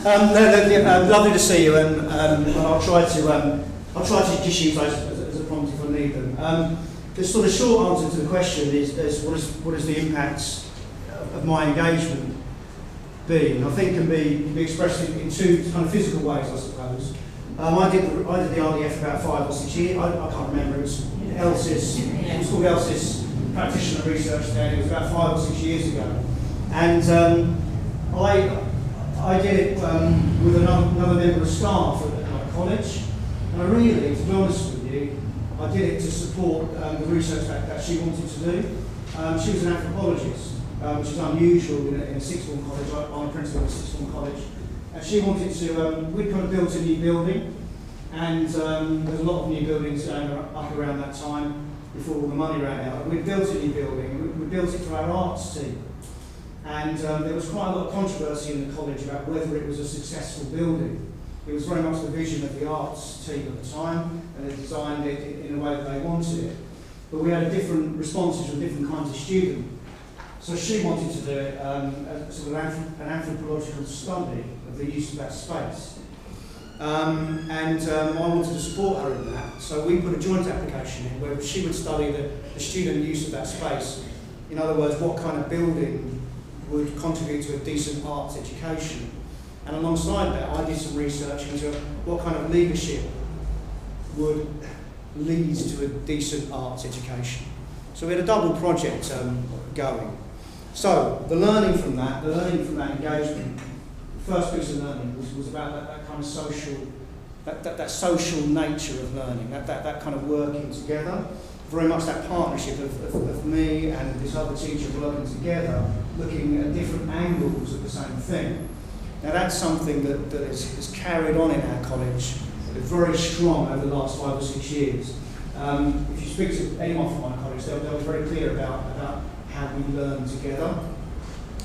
Lovely to see you, and I'll try to just use those as a prompt if I need them. The sort of short answer to the question is what is the impact of my engagement be? And I think can be expressed in two kind of physical ways, I suppose. I did the RDF about 5 or 6 years. I can't remember. It was LSIS. It was called LSIS Practitioner Research Day. It was about 5 or 6 years ago, and I did it with another member of staff at my college, and I really, to be honest with you, I did it to support the research that she wanted to do. She was an anthropologist, which is unusual in a sixth form college. I'm a principal of a sixth form college, and she wanted to. We'd kind of built a new building, and there's a lot of new buildings going up around that time before all the money ran out. We built a new building. We built it for our arts team. And there was quite a lot of controversy in the college about whether it was a successful building. It was very much the vision of the arts team at the time, and they designed it in a way that they wanted it. But we had different responses from different kinds of students. So she wanted to do it as sort of an anthropological study of the use of that space. And I wanted to support her in that. So we put a joint application in where she would study the student use of that space. In other words, what kind of building would contribute to a decent arts education. And alongside that, I did some research into what kind of leadership would lead to a decent arts education. So we had a double project going. So the learning from that engagement, the first piece of learning was about that kind of social, that social nature of learning, that kind of working together. Very much that partnership of me and this other teacher working together, looking at different angles of the same thing. Now that's something that is carried on in our college, very strong over the last 5 or 6 years. If you speak to anyone from my college, they'll be very clear about how we learn together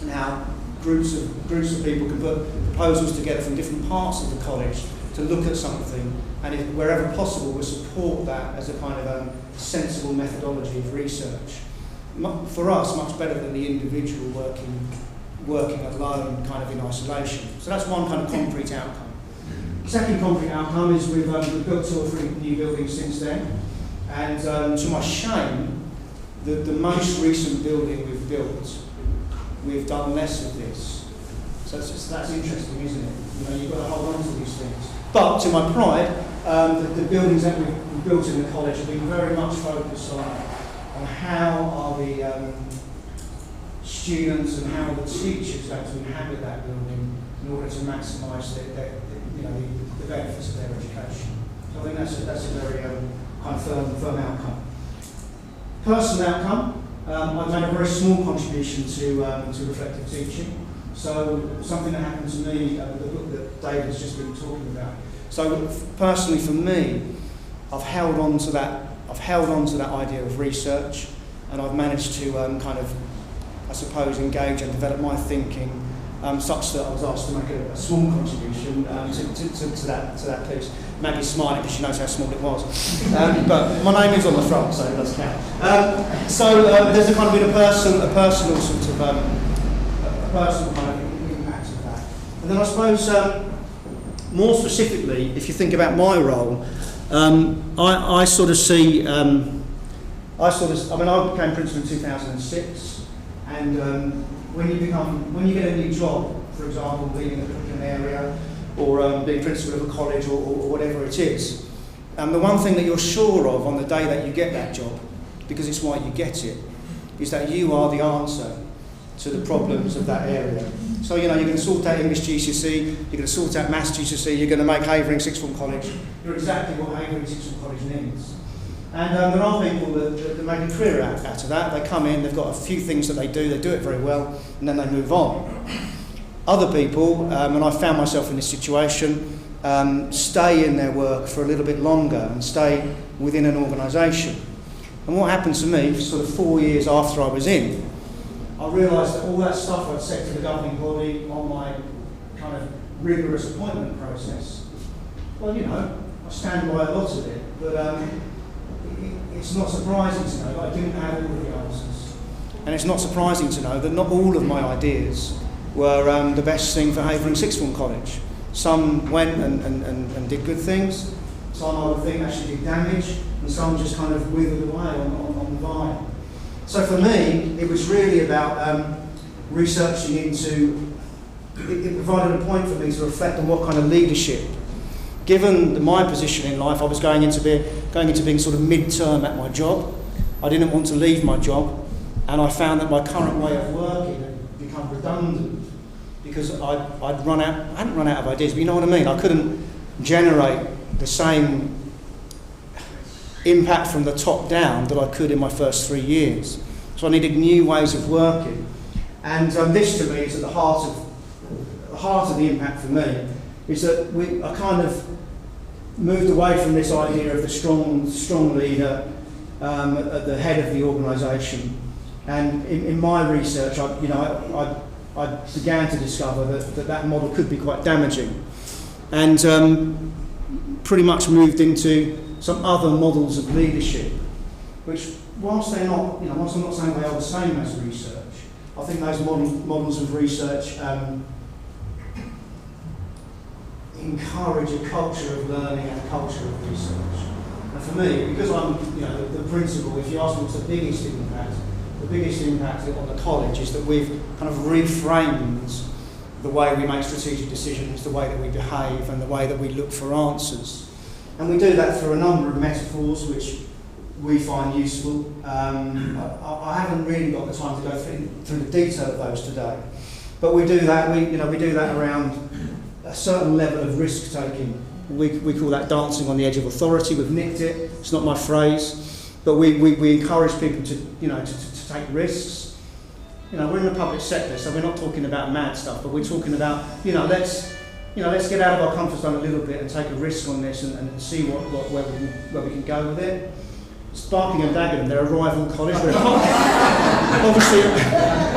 and how groups of people can put proposals together from different parts of the college to look at something, and if, wherever possible, we support that as a kind of sensible methodology of research. For us, much better than the individual working alone, kind of in isolation. So that's one kind of concrete outcome. The second concrete outcome is we've built 2 or 3 new buildings since then, and to my shame, the most recent building we've built, we've done less of this. So that's interesting, isn't it? You know, you've got to hold on to these things. But to my pride, the buildings that we've built in the college have been very much focused on how are the students and how are the teachers going to inhabit that building in order to maximise the benefits of their education. So I think that's a very kind of firm outcome. Personal outcome, I've made a very small contribution to reflective teaching. So something that happened to me, the book that David's just been talking about. So personally for me, I've held on to that idea of research, and I've managed to kind of, I suppose, engage and develop my thinking such that I was asked to make a small contribution to that piece. Maggie's smiling because she knows how small it was. But my name is on the front, so it does count. So there's a kind of been a personal sort of personal kind of impact of that. And then I suppose more specifically, if you think about my role, I sort of see, I became principal in 2006, and when you get a new job, for example, leading a curriculum area, or being principal of a college, or whatever it is, the one thing that you're sure of on the day that you get that job, because it's why you get it, is that you are the answer to the problems of that area. So, you know, you're going to sort out English GCSE, you're going to sort out Maths GCSE, you're going to make Havering Sixth Form College. You're exactly what Havering Sixth Form College needs. And there are people that make a career out of that. They come in, they've got a few things that they do it very well, and then they move on. Other people, and I found myself in this situation, stay in their work for a little bit longer and stay within an organisation. And what happened to me, sort of 4 years after I was in, I realised that all that stuff I'd said to the governing body on my kind of rigorous appointment process, well, you know, I stand by a lot of it, but it's not surprising to know that I didn't have all of the answers. And it's not surprising to know that not all of my ideas were the best thing for Havering Sixth Form College. Some went and did good things, some I would think actually did damage, and some just kind of withered away on the vine. So for me, it was really about researching into, it provided a point for me to reflect on what kind of leadership, given my position in life, I was going into being sort of mid-term at my job. I didn't want to leave my job, and I found that my current way of working had become redundant because I hadn't run out of ideas, but you know what I mean? I couldn't generate the same impact from the top down that I could in my first 3 years. So I needed new ways of working. And this to me is at the heart of the impact for me, is that I kind of moved away from this idea of the strong leader at the head of the organisation. And in my research, I began to discover that model could be quite damaging, and pretty much moved into some other models of leadership, which, whilst I'm not saying they are the same as research, I think those models of research encourage a culture of learning and a culture of research. And for me, because I'm the principal, if you ask me what's the biggest impact on the college is that we've kind of reframed the way we make strategic decisions, the way that we behave, and the way that we look for answers. And we do that through a number of metaphors which we find useful. I haven't really got the time to go through the detail of those today, but we do that. We do that around a certain level of risk taking. We call that dancing on the edge of authority. We've nicked it. It's not my phrase, but we encourage people to take risks. We're in the public sector, so we're not talking about mad stuff, but we're talking about let's get out of our comfort zone a little bit and take a risk on this and see where we can go with it. Sparking and Dagenham, they're a rival college. We're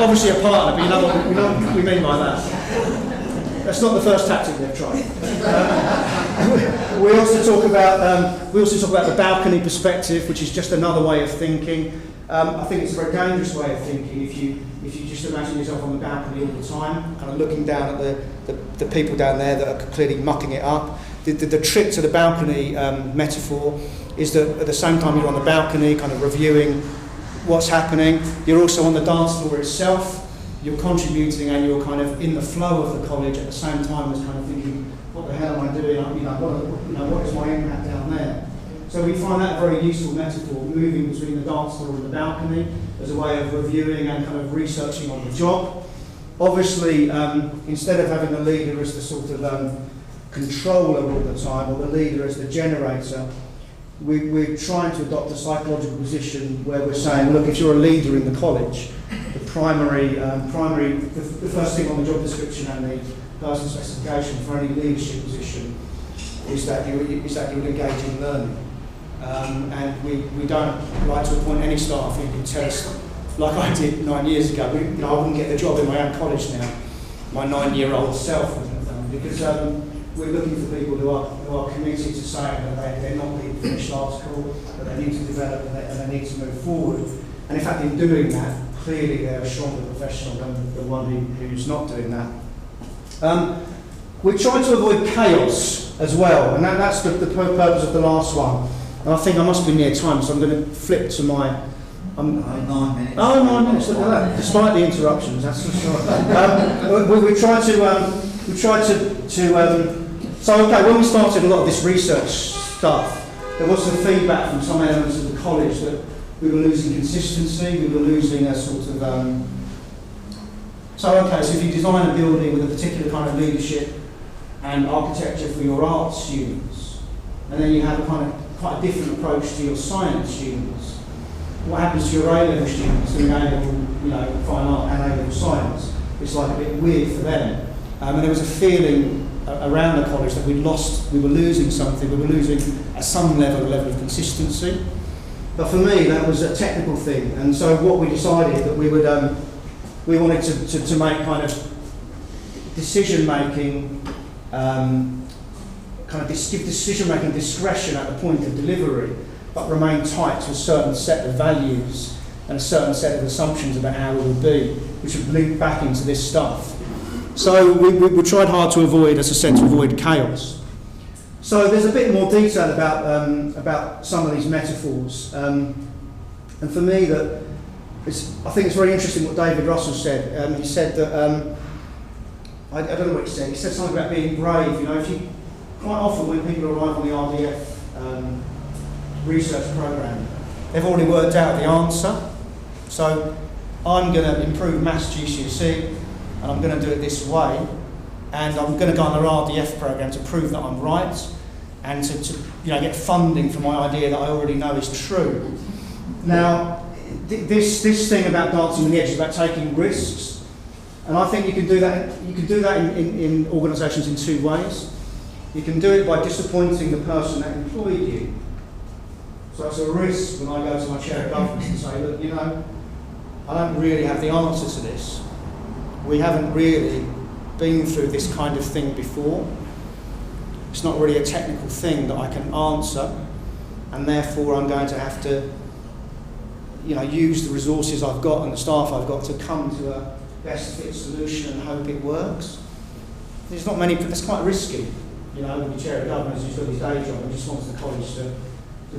obviously a partner, but you know what we mean by that. That's not the first tactic they've tried. We also talk about the balcony perspective, which is just another way of thinking. I think it's a very dangerous way of thinking if you just imagine yourself on the balcony all the time, kind of looking down at the people down there that are clearly mucking it up. The trick to the balcony metaphor is that at the same time you're on the balcony, kind of reviewing what's happening, you're also on the dance floor itself. You're contributing and you're kind of in the flow of the college at the same time as kind of thinking, what the hell am I doing? What is my impact down there? So we find that a very useful metaphor, moving between the dance floor and the balcony as a way of reviewing and kind of researching on the job. Obviously, instead of having the leader as the sort of controller all the time, or the leader as the generator, we're trying to adopt a psychological position where we're saying, look, if you're a leader in the college, the first thing on the job description and the person specification for any leadership position is that you would engage in learning. And we don't like to appoint any staff who can tell us, like I did 9 years ago. I wouldn't get the job in my own college now, my 9-year-old self wouldn't have done, because we're looking for people who are committed to saying that they're not the finished article, that they need to develop and they need to move forward. And in fact, in doing that, clearly they're a stronger professional than the one who's not doing that. We're trying to avoid chaos as well, and that's the purpose of the last one. And I think I must be near time, so I'm going to flip to my... 9 minutes. Oh, 9 minutes, look at that. Despite the interruptions, that's for sure. We try to so okay, when we started a lot of this research stuff, there was some feedback from some elements of the college that we were losing consistency, we were losing a sort of... So if you design a building with a particular kind of leadership and architecture for your art students, and then you have quite a different approach to your science students, what happens to your A-level students doing A-level fine art and A-level science? It's like a bit weird for them. And there was a feeling around the college that we were losing something, we were losing at some level of consistency. But for me, that was a technical thing, and so what we decided that we wanted to make kind of decision-making, give decision-making discretion at the point of delivery, but remain tight to a certain set of values and a certain set of assumptions about how it will be, which would link back into this stuff. So we tried hard to avoid, as I said, to avoid chaos. So there's a bit more detail about some of these metaphors, and for me, I think it's very interesting what David Russell said. He said that I don't know what he said. He said something about being brave. You know, if you quite often when people arrive on the RDF research program, they've already worked out the answer. So I'm going to improve maths GCSE, and I'm going to do it this way, and I'm going to go on the RDF program to prove that I'm right, and to get funding for my idea that I already know is true. Now, this thing about dancing on the edge is about taking risks, and I think you can do that. You can do that in organisations in two ways. You can do it by disappointing the person that employed you. So it's a risk when I go to my chair of government and say, look, I don't really have the answer to this. We haven't really been through this kind of thing before. It's not really a technical thing that I can answer, and therefore I'm going to have to use the resources I've got and the staff I've got to come to a best fit solution and hope it works. There's not many, that's quite risky. With the chair of government who's got his day job and just wants the college to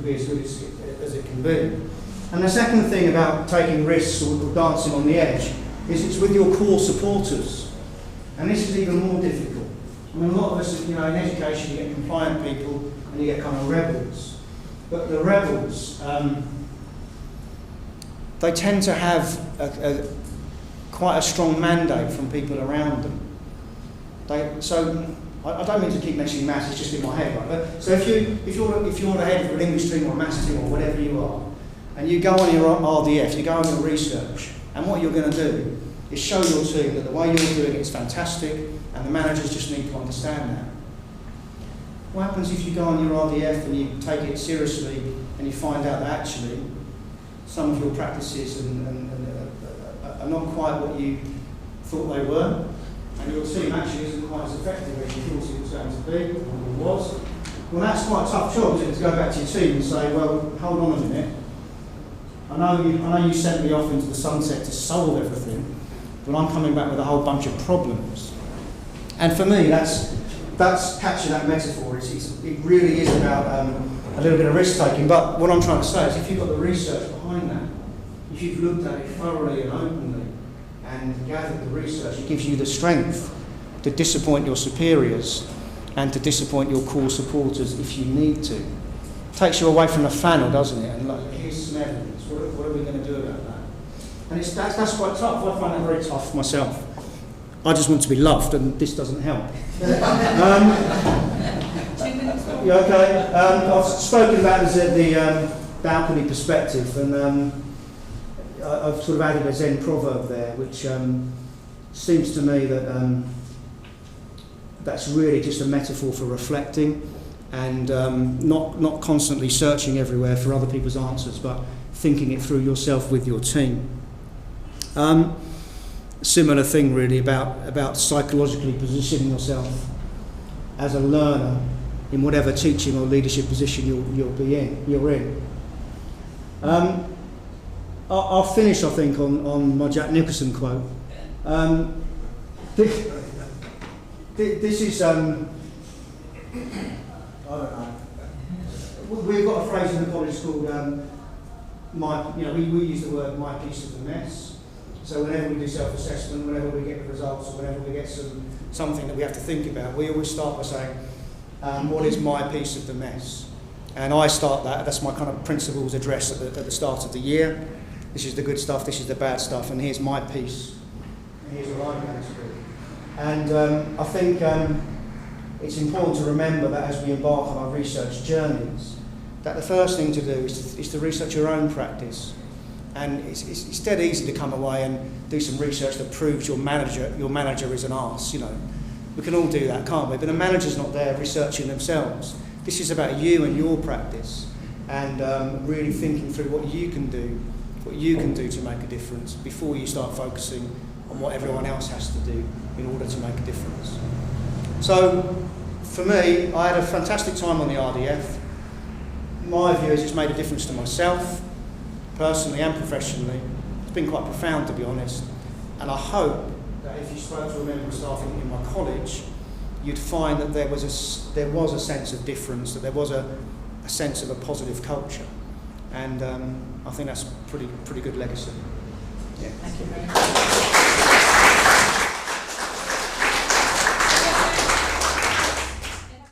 be as good as it can be. And the second thing about taking risks or dancing on the edge is it's with your core supporters. And this is even more difficult. I mean, a lot of us, in education, you get compliant people and you get kind of rebels. But the rebels, they tend to have quite a strong mandate from people around them. So I don't mean to keep mentioning maths, it's just in my head, right? But so if you're the head of an English team or a maths team or whatever you are, and you go on your RDF, you go on your research, and what you're going to do is show your team that the way you're doing it is fantastic, and the managers just need to understand that. What happens if you go on your RDF and you take it seriously and you find out that actually some of your practices are not quite what you thought they were, and your team actually isn't quite as effective as you thought it was going to be, or was? Well, that's quite a tough job, isn't it, to go back to your team and say, well, hold on a minute. I know you sent me off into the sunset to solve everything, but I'm coming back with a whole bunch of problems. And for me, that's capturing that metaphor. It really is about a little bit of risk taking. But what I'm trying to say is, if you've got the research behind that, if you've looked at it thoroughly and openly and gathered the research, it gives you the strength to disappoint your superiors and to disappoint your core supporters if you need to. It takes you away from the flannel, doesn't it? And like, here's some evidence. What are we going to do about that? And that's quite tough. I find that very tough myself. I just want to be loved, and this doesn't help. Okay. I've spoken about this at the balcony perspective, and I've sort of added a Zen proverb there, which seems to me that that's really just a metaphor for reflecting and not constantly searching everywhere for other people's answers, but thinking it through yourself with your team. Similar thing really about psychologically positioning yourself as a learner in whatever teaching or leadership position you're in. I'll finish, I think, on my Jack Nicholson quote. This is I don't know. We've got a phrase in the college called we use the word "my piece of the mess." So whenever we do self-assessment, whenever we get the results, or whenever we get something that we have to think about, we always start by saying, what is my piece of the mess? And I start that's my kind of principles address at the start of the year. This is the good stuff, this is the bad stuff, and here's my piece. And here's what I'm going to do. And I think it's important to remember that as we embark on our research journeys, that the first thing to do is to research your own practice. And it's dead easy to come away and do some research that proves your manager is an arse, We can all do that, can't we? But the manager's not there researching themselves. This is about you and your practice, and really thinking through what you can do to make a difference before you start focusing on what everyone else has to do in order to make a difference. So, for me, I had a fantastic time on the RDF. My view is it's made a difference to myself, personally and professionally. It's been quite profound, to be honest, and I hope that if you spoke to a member of staff in my college, you'd find that there was a sense of difference, that there was a sense of a positive culture, and I think that's pretty good legacy. Yeah. Thank you very much.